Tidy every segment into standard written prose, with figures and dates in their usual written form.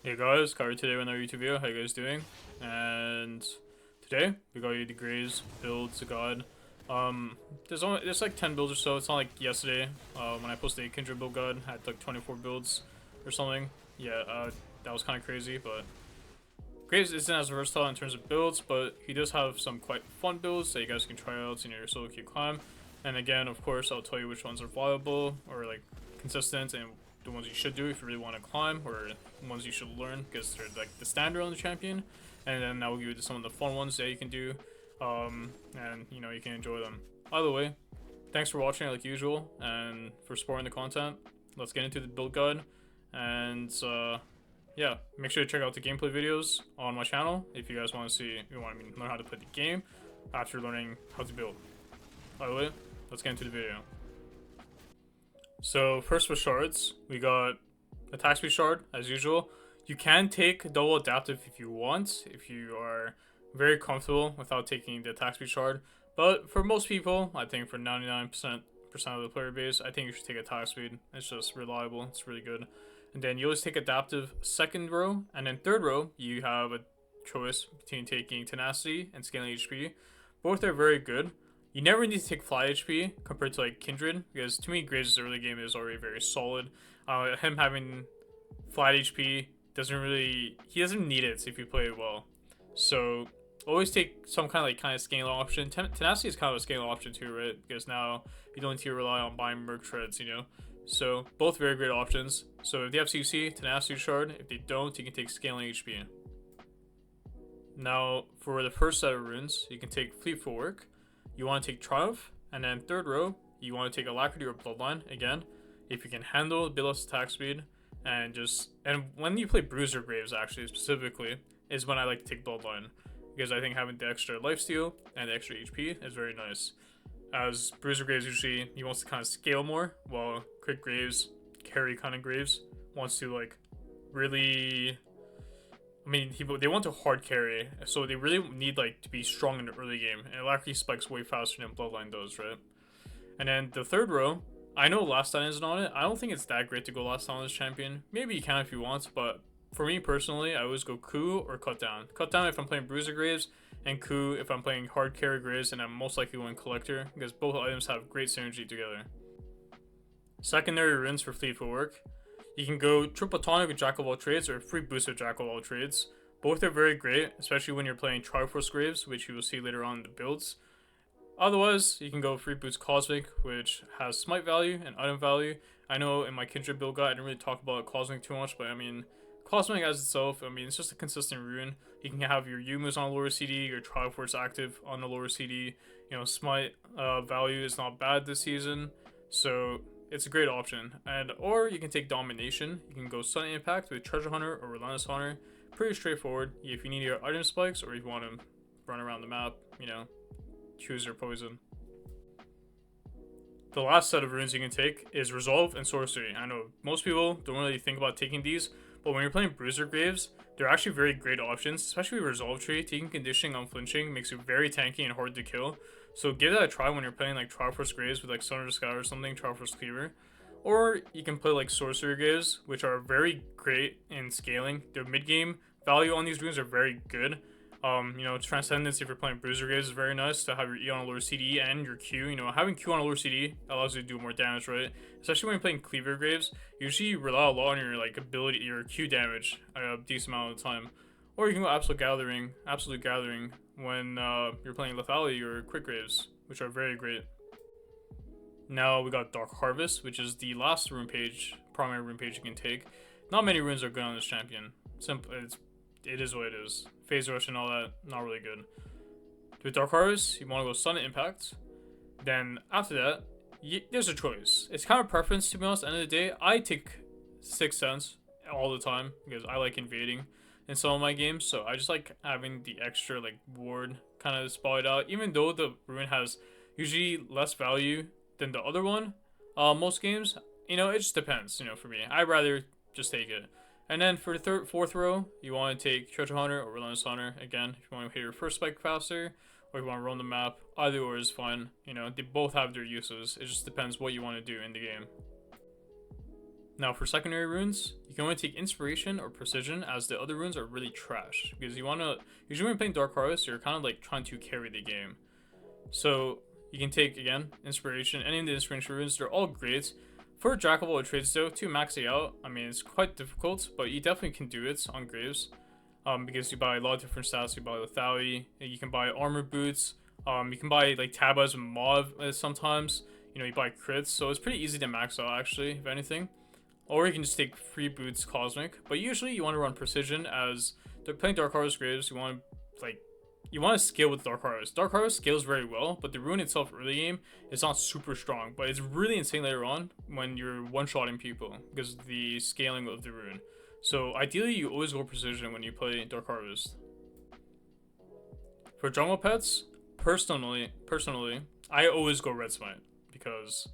Hey guys, Kyrie today with another YouTube video. How you guys doing? And today we got you the Grays builds god. There's like 10 builds or so. It's not like yesterday when I posted a Kindred build guide. I had like 24 builds or something. Yeah, that was kind of crazy. But Grays isn't as versatile in terms of builds, but he does have some quite fun builds that you guys can try out in your solo queue climb. And again, of course, I'll tell you which ones are viable or like consistent and the ones you should do if you really want to climb, or ones you should learn because they're like the standard on the champion. And then I will give you some of the fun ones that you can do, and you can enjoy them. Either way, thanks for watching like usual and for supporting the content. Let's get into the build guide, and yeah, make sure to check out the gameplay videos on my channel if you guys want to see, learn how to play the game after learning how to build. By the way, let's get into the video. So first with shards, we got attack speed shard as usual. You can take double adaptive if you want, if you are very comfortable without taking the attack speed shard. But for most people, I think for 99% of the player base, I think you should take attack speed. It's just reliable. It's really good. And then you always take adaptive second row, and then third row you have a choice between taking tenacity and scaling HP. Both are very good. You never need to take fly HP compared to like Kindred, because to me Graves' early game is already very solid. Him having flat HP he doesn't need it if you play it well. So always take some kind of scaling option. Tenacity is kind of a scaling option too, right? Because now you don't need to rely on buying merc treads, So both very great options. So if they have CC, tenacity shard. If they don't, you can take scaling HP. Now for the first set of runes, you can take fleet footwork. You want to take Triumph, and then third row, you want to take Alacrity or Bloodline, again, if you can handle Billis attack speed, and when you play Bruiser Graves, actually, specifically, is when I like to take Bloodline, because I think having the extra lifesteal and the extra HP is very nice. As Bruiser Graves usually, he wants to kind of scale more, while Quick Graves, carry kind of Graves, wants to like really they want to hard carry, so they really need like to be strong in the early game, and Alacrity spikes way faster than Bloodline does, right? And then the third row, I know Last Stand isn't on it. I don't think it's that great to go Last Stand on this champion. Maybe you can if you want, but for me personally, I always go Coup or Cut Down. Cut Down if I'm playing Bruiser Graves, and Coup if I'm playing hard carry Graves, and I'm most likely going Collector, because both items have great synergy together. Secondary runes for Fleet Footwork. You can go Triple Tonic with Jack of All Trades or Free Boost with Jack of All Trades. Both are very great, especially when you're playing Triforce Graves, which you will see later on in the builds. Otherwise, you can go Free Boost Cosmic, which has smite value and item value. I know in my Kindred build guide, I didn't really talk about Cosmic too much, but Cosmic as itself, it's just a consistent rune. You can have your Yumus on a lower CD, your Triforce active on the lower CD. Smite value is not bad this season, so it's a great option. Or you can take Domination. You can go Sudden Impact with Treasure Hunter or Relentless Hunter. Pretty straightforward. If you need your item spikes or if you want to run around the map, choose your poison. The last set of runes you can take is Resolve and Sorcery. I know most people don't really think about taking these, but when you're playing Bruiser Graves, they're actually very great options, especially with Resolve Tree. Taking Conditioning Unflinching makes you very tanky and hard to kill. So give that a try when you're playing like Triforce Graves with like Son of the Sky or something, Triforce Cleaver. Or you can play like Sorcerer Graves, which are very great in scaling. Their mid-game value on these runes are very good. Transcendence if you're playing Bruiser Graves is very nice to have your E on a lower CD and your Q. Having Q on a lower CD allows you to do more damage, right? Especially when you're playing Cleaver Graves, usually you rely a lot on your like ability, your Q damage a decent amount of the time. Or you can go Absolute Gathering when you're playing Lethality or Quick Graves, which are very great. Now we got Dark Harvest, which is the last primary rune page you can take. Not many runes are good on this champion. It is what it is. Phase Rush and all that, not really good. With Dark Harvest, you want to go Sudden Impact. Then after that, there's a choice. It's kind of preference, to be honest. At the end of the day, I take Sixth Sense all the time because I like invading in some of my games. So I just like having the extra like ward kind of spotted out. Even though the rune has usually less value than the other one, most games, it just depends. For me, I'd rather just take it. And then for the fourth row, you want to take Treasure Hunter or Relentless Hunter. Again, if you want to hit your first spike faster, or if you want to roam the map, either or is fine. They both have their uses. It just depends what you want to do in the game. Now for secondary runes, you can only take inspiration or precision, as the other runes are really trash. Because usually when playing Dark Harvest, you're kind of like trying to carry the game. So you can take, again, inspiration. Any of the inspiration runes, they're all great. For Jack of all trades though, to max it out, I mean, it's quite difficult, but you definitely can do it on Graves. Because you buy a lot of different stats. You buy Lethality, you can buy armor boots, you can buy like Tabas and Mav sometimes. You know, you buy crits, so it's pretty easy to max out actually, if anything. Or you can just take free boots Cosmic, but usually you want to run precision, as they're playing Dark Harvest Graves. You want to scale with Dark Harvest. Dark Harvest scales very well, but the rune itself early game is not super strong, but it's really insane later on when you're one-shotting people because of the scaling of the rune. So ideally you always go precision when you play Dark Harvest. For jungle pets, personally, I always go Red Smite, because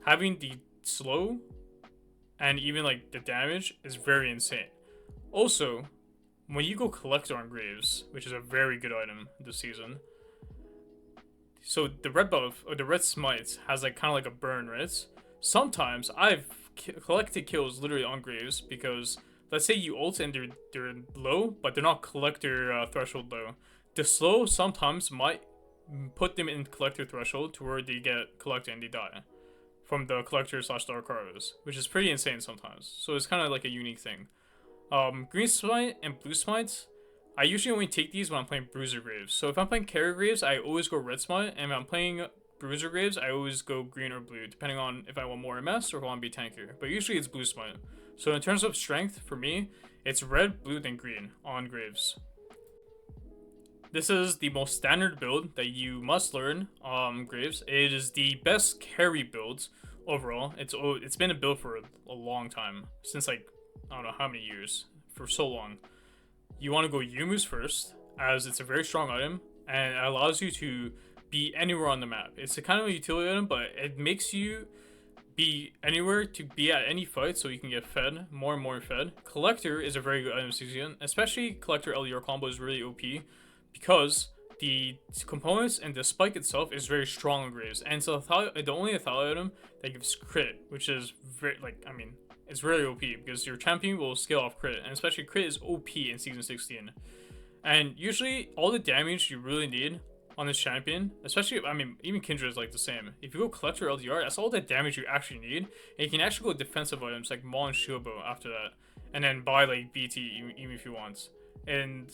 having the slow and even like the damage is very insane. Also, when you go Collector on Graves, which is a very good item this season, so the red buff or the red smite has like kind of like a burn, right? Sometimes I've collected kills literally on Graves because let's say you ult and they're low, but they're not collector threshold low. The slow sometimes might put them in collector threshold to where they get collector and they die from the collector / Dark Harvest, which is pretty insane sometimes. So it's kind of like a unique thing. Green Smite and Blue Smite, I usually only take these when I'm playing Bruiser Graves. So if I'm playing Carry Graves, I always go Red Smite, and if I'm playing Bruiser Graves, I always go green or blue, depending on if I want more MS or if I want to be tankier. But usually it's Blue Smite. So in terms of strength, for me, it's red, blue, then green on Graves. This is the most standard build that you must learn on Graves. It is the best carry build overall. It's been a build for a long time, since like, I don't know how many years, for so long. You want to go Yumu's first, as it's a very strong item, and it allows you to be anywhere on the map. It's a kind of a utility item, but it makes you be anywhere to be at any fight, so you can get fed, more and more fed. Collector is a very good item this season, especially Collector LDR combo is really OP, because the components and the spike itself is very strong on Graves, and so the only Lethality item that gives crit, which is very, like, I mean, it's really OP, because your champion will scale off crit, and especially crit is OP in Season 16. And usually, all the damage you really need on this champion, especially, I mean, even Kindred is like the same. If you go Collector LDR, that's all the damage you actually need, and you can actually go defensive items like Maul and Shieldbow after that, and then buy like BT even if you want. And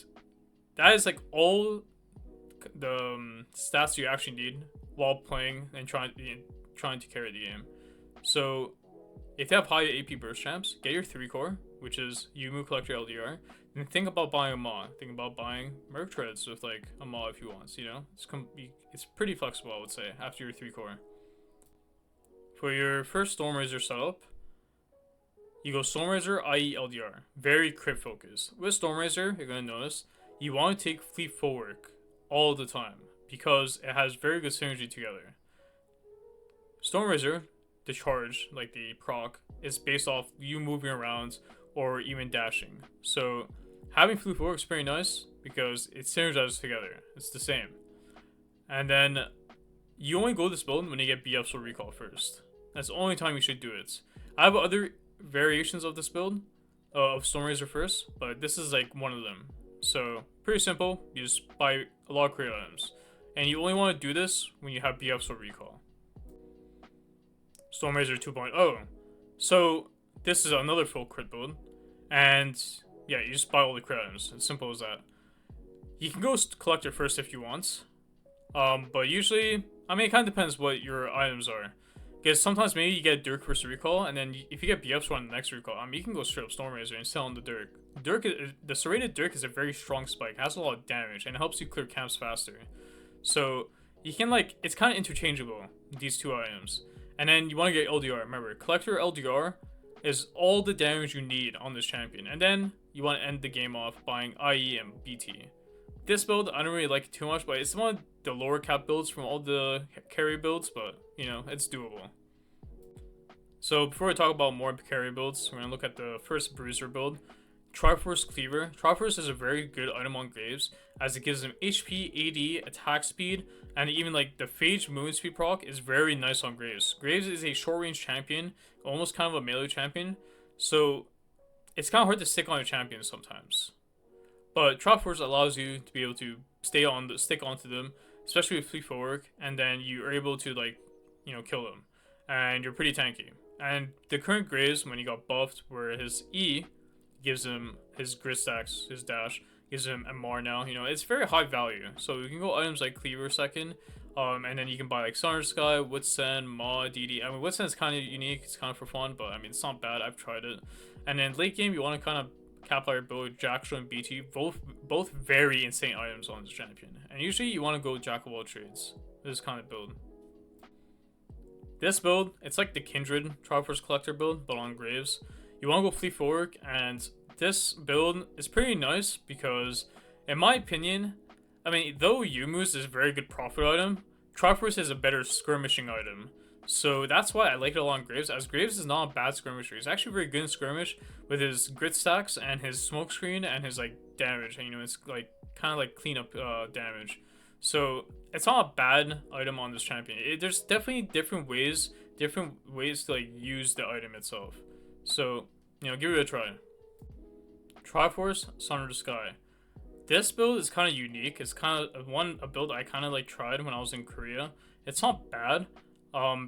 that is like all the stats you actually need while playing and trying to carry the game. So if you have high AP burst champs, get your 3-core, which is Yumu, Collector, LDR, and think about buying a Maw. Think about buying Merc Treads with like a Maw if you want, you know? It's pretty flexible, I would say, after your 3-core. For your first Stormraiser setup, you go Stormraiser, IE, LDR. Very crit focused. With Stormraiser, you're going to notice, you want to take Fleet Footwork all the time, because it has very good synergy together. Stormraiser, the charge, like the proc, is based off you moving around or even dashing. So having Fleet Footwork is pretty nice because it synergizes together. It's the same. And then you only go this build when you get BFs or recall first. That's the only time you should do it. I have other variations of this build, of Stormraiser first, but this is like one of them. So pretty simple. You just buy a lot of crit items, and you only want to do this when you have BFs or recall. Stormraiser 2.0. So this is another full crit build, and yeah, you just buy all the crit items. It's simple as that. You can go Collector first if you want, but usually, I mean, it kind of depends what your items are. Because sometimes maybe you get Dirk first recall, and then if you get BFs on the next recall, I mean, you can go straight up Stormraiser and sell on the Dirk. The serrated Dirk is a very strong spike, has a lot of damage, and it helps you clear camps faster. So you can, like, it's kind of interchangeable, these two items. And then you want to get LDR. Remember, Collector LDR is all the damage you need on this champion. And then you want to end the game off buying IE and BT. This build, I don't really like it too much, but it's one of the lower cap builds from all the carry builds, but, you know, it's doable. So before we talk about more carry builds, we're going to look at the first Bruiser build. Triforce Cleaver. Triforce is a very good item on Graves, as it gives him HP, AD, attack speed, and even like the Phage movement speed proc is very nice on Graves. Graves is a short range champion, almost kind of a melee champion, so it's kind of hard to stick on your champions sometimes. But Triforce allows you to be able to stick onto them, especially with fleet footwork, and then you are able to like, kill them, and you're pretty tanky. And the current Graves, when he got buffed, where his E gives him his grid stacks, his dash, gives him MR now. It's very high value. So you can go items like Cleaver second, and then you can buy like Sunner Sky, Woodsend, Ma, DD. I mean, Woodsend is kind of unique. It's kind of for fun, but I mean, it's not bad. I've tried it. And then late game, you want to kind of cap out your build with Jackstraw and BT. Both very insane items on this champion. And usually you want to go Jack of all trades. This kind of build. This build, it's like the Kindred Triforce Collector build, but on Graves. You want to go fleet forward, and this build is pretty nice because, in my opinion, I mean, though Yumu's is a very good profit item, Triforce is a better skirmishing item. So that's why I like it a lot on Graves, as Graves is not a bad skirmisher. He's actually very good in skirmish with his grit stacks and his smoke screen and his like damage. And, it's like kind of like cleanup damage. So it's not a bad item on this champion. There's definitely different ways to like use the item itself. So, give it a try. Triforce, Sunner Sky. This build is kind of unique. It's kind of a build I kind of like tried when I was in Korea. It's not bad,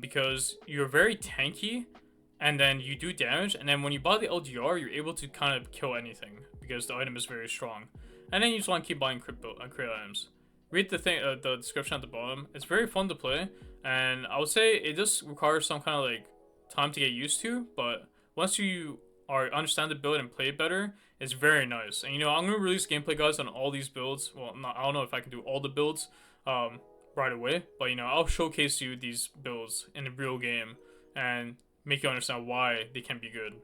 because you're very tanky, and then you do damage, and then when you buy the LDR, you're able to kind of kill anything because the item is very strong. And then you just want to keep buying crit items. Read the description at the bottom. It's very fun to play, and I would say it just requires some kind of like time to get used to, but once you understand the build and play it better, it's very nice. And I'm gonna release gameplay guides on all these builds. Well, I don't know if I can do all the builds right away, but I'll showcase you these builds in the real game and make you understand why they can be good.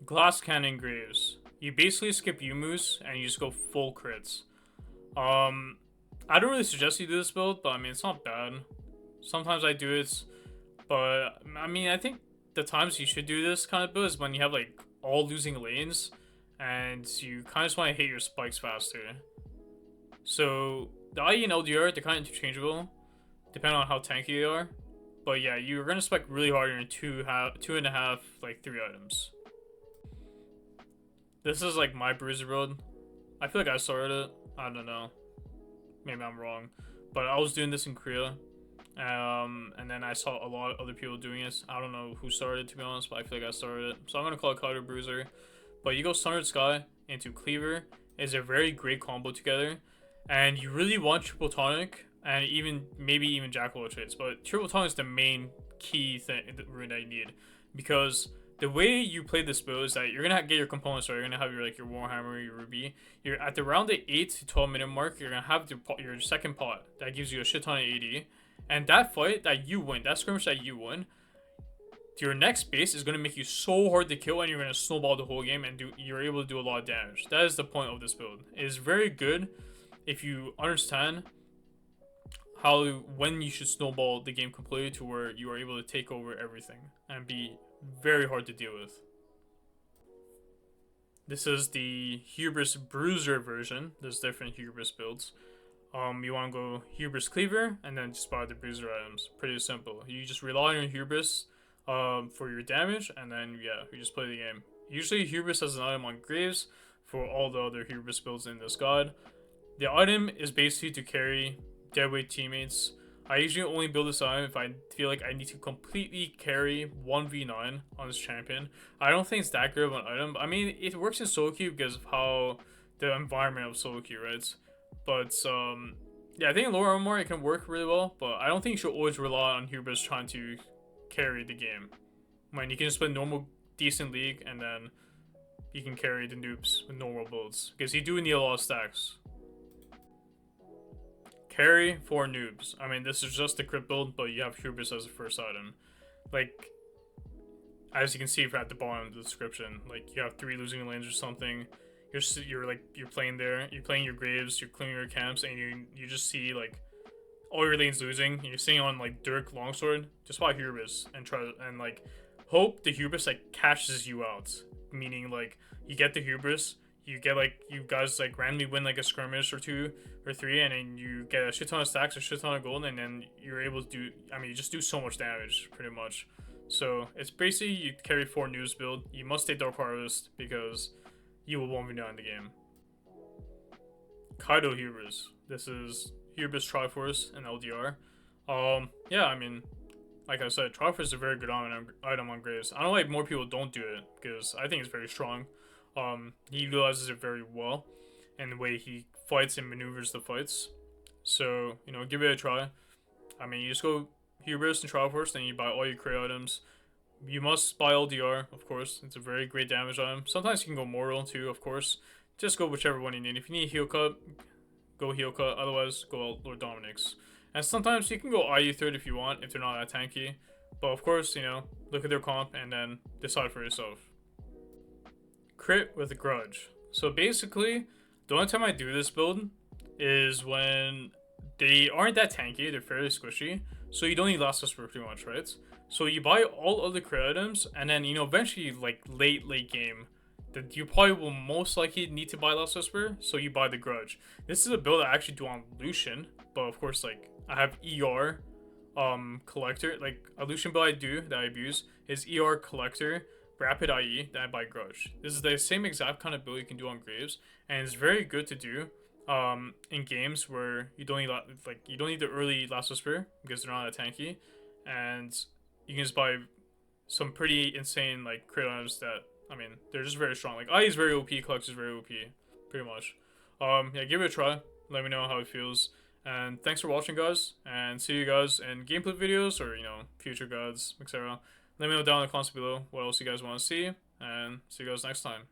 Glass Cannon Graves. You basically skip Yumu's and you just go full crits. I don't really suggest you do this build, but I mean, it's not bad. Sometimes I do it, but I mean, I think the times you should do this kind of build is when you have like all losing lanes and you kind of just want to hit your spikes faster. So the IE and LDR, they're kind of interchangeable depending on how tanky they are. But yeah, you're gonna spike really hard in two and a half, like 3 items. This is like my bruiser build. I feel like I started it. I don't know. Maybe I'm wrong. But I was doing this in Korea. And then I saw a lot of other people doing this. I don't know who started it, to be honest, but I feel like I started it. So I'm going to call it Clouded Bruiser. But you go Sunner Sky into Cleaver. It's a very great combo together. And you really want Triple Tonic, and maybe even Jack of all trades. But Triple Tonic is the main key rune that you need. Because the way you play this build is that you're going to get your components, right? You're going to have your Warhammer, your Ruby. You're at around the 8 to 12 minute mark, you're going to have your second pot. That gives you a shit ton of AD. And that fight that you win, that skirmish that you win, your next base is going to make you so hard to kill, and you're going to snowball the whole game, and you're able to do a lot of damage. That is the point of this build. It is very good if you understand when you should snowball the game completely to where you are able to take over everything and be very hard to deal with. This is the Hubris Bruiser version. There's different Hubris builds. You want to go Hubris Cleaver and then just buy the Bruiser items. Pretty simple. You just rely on Hubris for your damage, and then yeah, you just play the game. Usually Hubris has an item on Graves for all the other Hubris builds in this god. The item is basically to carry deadweight teammates. I usually only build this item if I feel like I need to completely carry 1v9 on this champion. I don't think it's that good of an item. I mean, it works in solo queue because of how the environment of solo queue, right? But yeah, I think in lower armor it can work really well, but I don't think you should always rely on Hubris trying to carry the game. When you can just play normal decent league, and then you can carry the noobs with normal builds, because you do need a lot of stacks. Carry for noobs. I mean, this is just a crit build, but you have Hubris as the first item. Like, as you can see at the bottom of the description, like you have 3 losing lanes or something. You're playing there, you're playing your Graves, you're clearing your camps, and you just see like all your lanes losing, and you're sitting on like Dirk Longsword. Just buy Hubris and like hope the Hubris like cashes you out. meaning like you get the hubris, you get like you guys like randomly win like a skirmish or two or three, and then you get a shit ton of stacks, a shit ton of gold, and then you're able to do. I mean, you just do so much damage, pretty much. So it's basically you carry 4 news build. You must take Dark Harvest because you will 1v9 the game. Kaido Hubris. This is Hubris Triforce and LDR. Yeah, I mean, like I said, Triforce is a very good item on Graves. I don't know why more people don't do it because I think it's very strong. He utilizes it very well, and the way he fights and maneuvers the fights. So you know, give it a try. I mean, you just go Hubris and Triforce, then you buy all your crit items. You must buy LDR, of course. It's a very great damage item. Sometimes you can go Moral too, of course. Just go whichever one you need. If you need heal cut, go heal cut. Otherwise, go Lord Dominic's. And sometimes you can go IU third if you want, if they're not that tanky. But of course, you know, look at their comp and then decide for yourself. Crit with a Grudge. So basically, the only time I do this build is when they aren't that tanky, they're fairly squishy. So you don't need Last Whisper pretty much, right? So you buy all of the crit items, and then, you know, eventually, like, late game, that you probably will most likely need to buy Last Whisper, so you buy the Grudge. This is a build I actually do on Lucian, but of course, like, I have ER, Collector, like, a Lucian build I do, that I abuse, is ER Collector, Rapid IE, then I buy Grudge. This is the same exact kind of build you can do on Graves, and it's very good to do, in games where you don't need, like, you don't need the early Last Whisper, because they're not that tanky, and you can just buy some pretty insane like crit items that, I mean, they're just very strong. Like IE is very OP, Kha'zix is very OP, pretty much. Yeah, give it a try. Let me know how it feels. And thanks for watching, guys. And see you guys in gameplay videos or, you know, future guides, etc. Let me know down in the comments below what else you guys want to see. And see you guys next time.